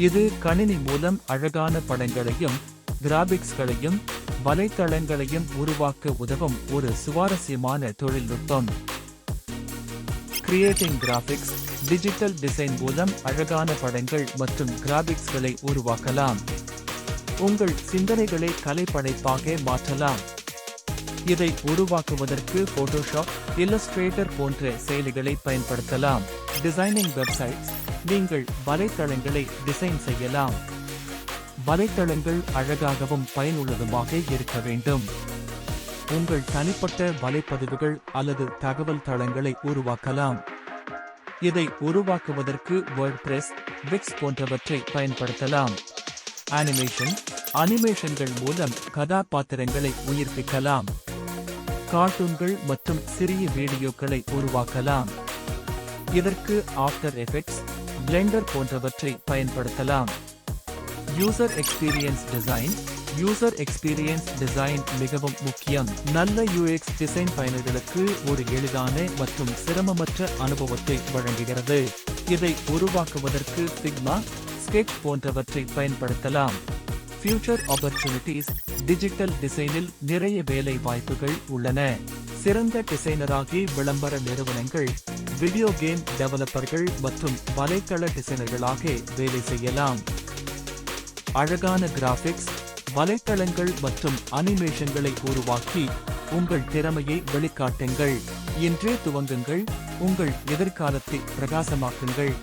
இது கணினி மூலம் அழகான படங்களையும் கிராபிக்ஸ்களையும் வலைத்தளங்களையும் உருவாக்க உதவும் ஒரு சுவாரஸ்யமான தொழில்நுட்பம். கிரியேட்டிங் கிராபிக்ஸ் டிஜிட்டல் டிசைன் மூலம் அழகான படங்கள் மற்றும் கிராபிக்ஸ்களை உருவாக்கலாம். உங்கள் சிந்தனைகளை கலைப்படைப்பாக மாற்றலாம். இதை உருவாக்குவதற்கு போட்டோஷாப், இல்லஸ்ட்ரேட்டர் போன்ற செயலிகளை பயன்படுத்தலாம். டிசைனிங் வெப்சைட்ஸ் நீங்கள் வலைத்தளங்களை டிசைன் செய்யலாம். வலைத்தளங்கள் அழகாகவும் பயனுள்ளதுமாக இருக்க வேண்டும். உங்கள் தனிப்பட்ட வலைப்பதிவுகள் அல்லது தகவல் தளங்களை உருவாக்கலாம். இதை உருவாக்குவதற்கு வேர்ட்பிரஸ், விக்ஸ் போன்றவற்றை பயன்படுத்தலாம். அனிமேஷன்கள் மூலம் கதாபாத்திரங்களை உயிர்ப்பிக்கலாம். கார்ட்டூன்கள் மற்றும் சிறிய வீடியோக்களை உருவாக்கலாம். இதற்கு ஆஃப்டர் எஃபெக்ட்ஸ், பிளெண்டர் போன்றவற்றை பயன்படுத்தலாம். யூசர் எக்ஸ்பீரியன்ஸ் டிசைன் மிகவும் முக்கியம். நல்ல யூஎக்ஸ் டிசைன் பயனர்களுக்கு ஒரு எளிதான மற்றும் சிரமமற்ற அனுபவத்தை வழங்குகிறது. இதை உருவாக்குவதற்கு ஃபிக்மா, ஸ்கெட்ச் போன்றவற்றை பயன்படுத்தலாம். ஃபியூச்சர் ஆப்பர்ச்சுனிட்டிஸ் டிஜிட்டல் டிசைனில் நிறைய வேலை வாய்ப்புகள் உள்ளன. சிறந்த டிசைனராகி விளம்பர நிறுவனங்கள், வீடியோ கேம் டெவலப்பர்கள் மற்றும் வலைத்தள டிசைனர்களாக வேலை செய்யலாம். அழகான கிராபிக்ஸ், வலைத்தளங்கள் மற்றும் அனிமேஷன்களை உருவாக்கி உங்கள் திறமையை வெளிக்காட்டுங்கள். இன்றே துவங்குங்கள், உங்கள் எதிர்காலத்தை பிரகாசமாக்குங்கள்.